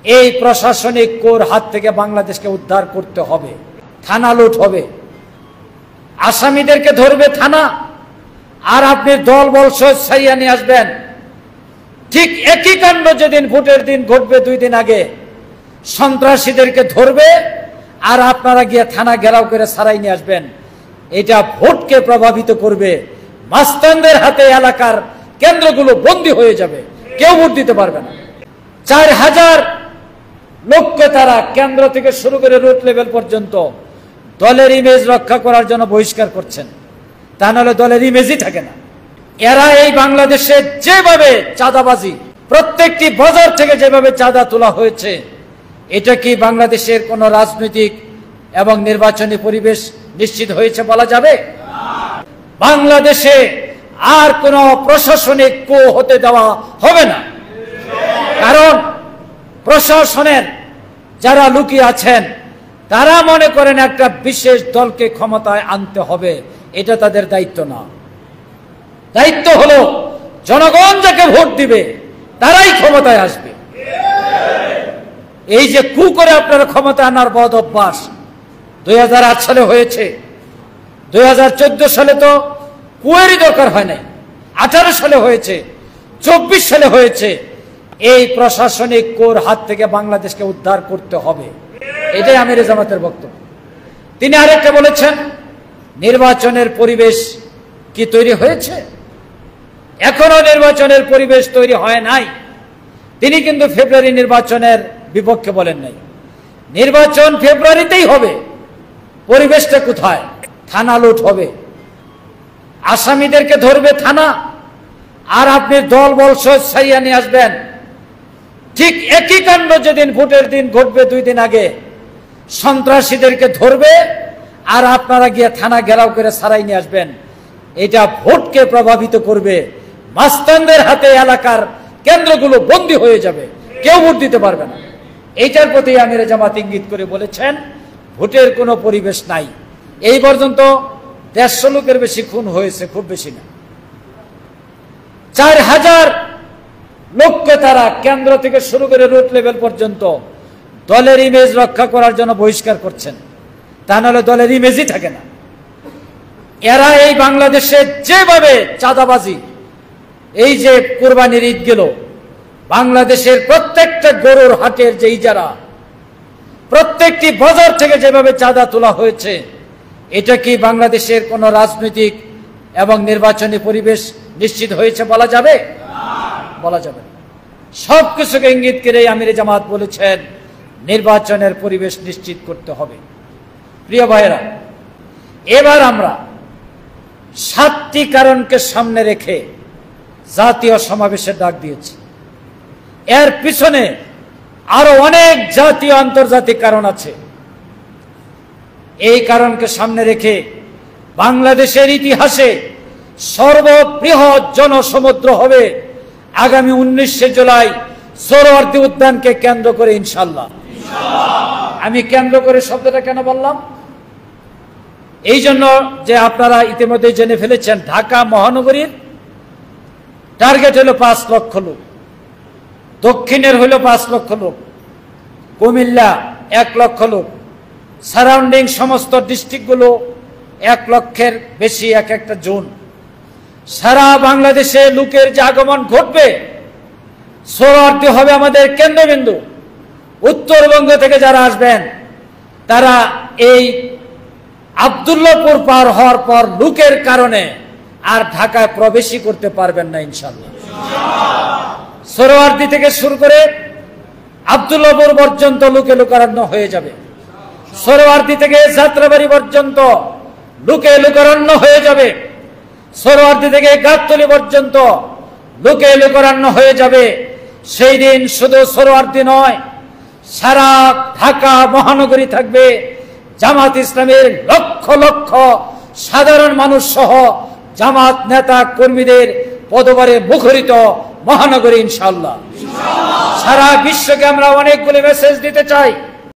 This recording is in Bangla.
এই প্রশাসনিক কোর হাত থেকে বাংলাদেশকে উদ্ধার করতে হবে। থানা লুট হবে, আসামিদেরকে ধরবে থানা, আর আপনি দল বল সাইয়া নিয়ে আসবেন। ঠিক একই কাণ্ড যেদিন ভোটের দিন ঘটবে 2 দিন আগে, সন্ত্রাসীদেরকে ধরবে আর আপনারা গিয়ে থানা ঘেরাও করে সারাই নিয়ে আসবেন। এটা ভোটকে প্রভাবিত করবে। মাস্তানদের হাতে এলাকার কেন্দ্রগুলো বন্দী হয়ে যাবে, কেউ ভোট দিতে পারবে না। 4000 লোককে তারা কেন্দ্র থেকে শুরু করে রুট লেভেল পর্যন্ত দলের ইমেজ রক্ষা করার জন্য বহিষ্কার করছেন, তা নাহলে দলের ইমেজই থাকে না। এরা এই বাংলাদেশে যেভাবে চাঁদাবাজি, প্রত্যেকটি বাজার থেকে যেভাবে চাঁদা তোলা হয়েছে, এটা কি বাংলাদেশের কোন রাজনৈতিক এবং নির্বাচনী পরিবেশ নিশ্চিত হয়েছে বলা যাবে? বাংলাদেশে আর কোন প্রশাসনিক কো হতে দেওয়া হবে না। কারণ প্রশাসনের যারা লুকিয়ে আছেন তারা মনে করেন একটা বিশেষ দলকে ক্ষমতায় আনতে হবে, এটা তাদের দায়িত্ব না। দায়িত্ব হলো জনগণ যাকে ভোট দিবে তারাই ক্ষমতায় আসবে। এই যে কু করে আপনারা ক্ষমতা আনার বদ অভ্যাস 2008 সালে হয়েছে, 2014 সালে তো কুয়েরই দরকার হয় নাই, 18 সালে হয়েছে, 24 সালে হয়েছে। এই প্রশাসনিক কোর হাত থেকে বাংলাদেশকে উদ্ধার করতে হবে, এটাই আমির জামাতের বক্তব্য। তিনি আরেকটা বলেছেন, নির্বাচনের পরিবেশ কি তৈরি হয়েছে? এখনো নির্বাচনের পরিবেশ তৈরি হয় নাই। তিনি কিন্তু ফেব্রুয়ারি নির্বাচনের বিপক্ষে বলেন নাই। নির্বাচন ফেব্রুয়ারিতেই হবে। পরিবেশটা কোথায়? থানা লুট হবে, আসামিদেরকে ধরবে থানা, আর আপনি দল বল সাইয়া নিয়ে আসবেন। ঠিক একই কাণ্ড যেদিন ভোটের দিন ঘটবে 2 দিন আগে, সন্ত্রাসীদেরকে ধরবে আর আপনারা গিয়ে থানা ঘেরাও করে সারাই নিয়ে আসবেন। এটা ভোটকে প্রভাবিত করবে। মাস্তানদের হাতে এলাকার কেন্দ্রগুলো বন্দী হয়ে যাবে, কেউ ভোট দিতে পারবে না। এইটার প্রতি আমির জামাত ইঙ্গিত করে বলেছেন ভোটের কোনো পরিবেশ নাই। এই পর্যন্ত 150 লোকের বেশি খুন হয়েছে, খুব বেশি না। 4000 লোককে তারা কেন্দ্র থেকে শুরু করে রুট লেভেল পর্যন্ত দলের ইমেজ রক্ষা করার জন্য বহিষ্কার করছেন, তা নাহলে দলের ইমেজই থাকে না। এরা এই বাংলাদেশে যেভাবে চাঁদাবাজি, এই যে কুরবানির ঈদ গেল, বাংলাদেশের প্রত্যেকটা গরুর হাটের যে ইজারা, প্রত্যেকটি বাজার থেকে যেভাবে চাঁদা তোলা হয়েছে, এটা কি বাংলাদেশের কোন রাজনৈতিক এবং নির্বাচনী পরিবেশ নিশ্চিত হয়েছে বলা যাবে? বলা যাবে না। সবকিছুকে ইঙ্গিত করে আমির জামাত বলেছেন নির্বাচনের পরিবেশ নিশ্চিত করতে হবে। প্রিয় ভাইয়েরা, এবার আমরা 7টি কারণকে সামনে রেখে জাতীয় সমাবেশের ডাক দিয়েছি। এর পিছনে আরো অনেক জাতীয় আন্তর্জাতিক কারণ আছে। এই কারণকে সামনে রেখে বাংলাদেশের ইতিহাসে সর্ববৃহৎ জনসমুদ্র হবে আগামী 19শে জুলাই সোহরাওয়ার্দী উদ্যানকে কেন্দ্র করে, ইনশাআল্লাহ। আমি কেন্দ্র করে শব্দটা কেন বললাম? এই জন্য যে আপনারা ইতিমধ্যে জেনে ফেলেছেন, ঢাকা মহানগরীর টার্গেট হলো 5 লক্ষ লোক, দক্ষিণের হলো 5 লক্ষ লোক, কুমিল্লা 1 লক্ষ লোক, সারাউন্ডিং সমস্ত ডিস্ট্রিক্টগুলো 1 লক্ষের বেশি এক একটা জোন। সারা বাংলাদেশে লোকের যে আগমন ঘটবে, সোহরাওয়ার্দী হবে আমাদের কেন্দ্রবিন্দু। উত্তরবঙ্গ থেকে যারা আসবেন তারা এই আব্দুল্লাহপুর পার হওয়ার পর লোকের কারণে আর ঢাকায় প্রবেশই করতে পারবেন না, ইনশাআল্লাহ। সোহরাওয়ার্দী থেকে শুরু করে আব্দুল্লাহপুর পর্যন্ত লোকে লোকারণ্য হয়ে যাবে। সোহরাওয়ার্দী থেকে যাত্রাবাড়ি পর্যন্ত লোকে লোকারণ্য হয়ে যাবে। সোহরাওয়ার্দী থেকে গাবতলী পর্যন্ত লোকে লোকারণ্য হয়ে যাবে। সেই দিন শুধু সোহরাওয়ার্দী নয়, সারা ঢাকা মহানগরী থাকবে জামাত ইসলামের লক্ষ লক্ষ সাধারণ মানুষ সহ জামাত নেতা কর্মীদের পদভারে মুখরিত মহানগরী, ইনশাআল্লাহ। সারা বিশ্বকে আমরা অনেকগুলি মেসেজ দিতে চাই।